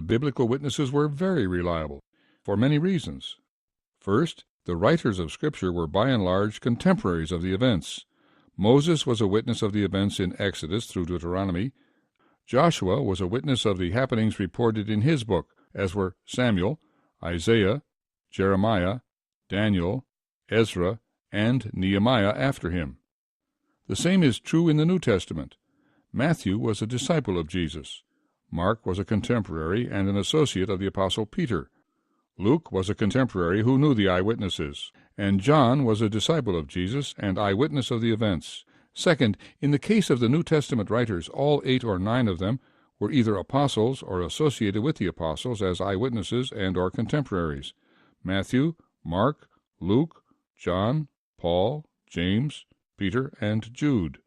biblical witnesses were very reliable, for many reasons. First, the writers of Scripture were by and large contemporaries of the events. Moses was a witness of the events in Exodus through Deuteronomy. Joshua was a witness of the happenings reported in his book, as were Samuel, Isaiah, Jeremiah, Daniel, Ezra, and Nehemiah after him. The same is true in the New Testament. Matthew was a disciple of Jesus. Mark was a contemporary and an associate of the Apostle Peter. Luke was a contemporary who knew the eyewitnesses, and John was a disciple of Jesus and eyewitness of the events. Second, in the case of the New Testament writers, all 8 or 9 of them were either apostles or associated with the apostles as eyewitnesses and or contemporaries. Matthew, Mark, Luke, John, Paul, James, Peter, and Jude.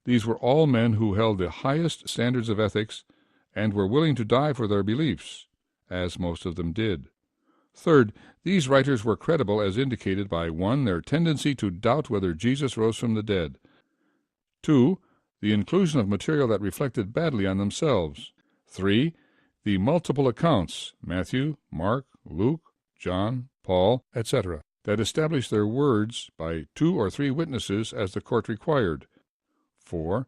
These were all men who held the highest standards of ethics and were willing to die for their beliefs, as most of them did. Third, these writers were credible as indicated by 1. Their tendency to doubt whether Jesus rose from the dead. 2. The inclusion of material that reflected badly on themselves. 3. The multiple accounts, Matthew, Mark, Luke, John, Paul, etc., that established their words by 2 or 3 witnesses as the court required. 4.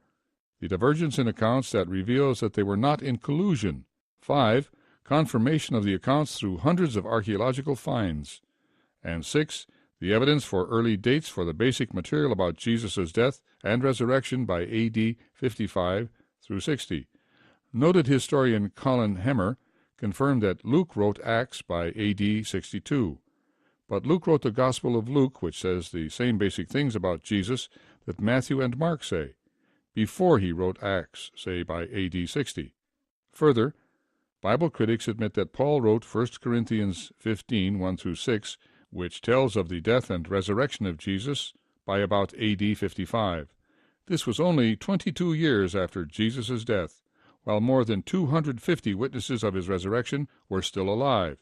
The divergence in accounts that reveals that they were not in collusion. 5. Confirmation of the accounts through hundreds of archaeological finds. And 6. The evidence for early dates for the basic material about Jesus' death and resurrection by A.D. 55 through 60. Noted historian Colin Hemmer confirmed that Luke wrote Acts by A.D. 62. But Luke wrote the Gospel of Luke, which says the same basic things about Jesus that Matthew and Mark say, before he wrote Acts, say by A.D. 60. Further, Bible critics admit that Paul wrote 1 Corinthians 15, 1-6, which tells of the death and resurrection of Jesus, by about A.D. 55. This was only 22 years after Jesus' death, while more than 250 witnesses of his resurrection were still alive.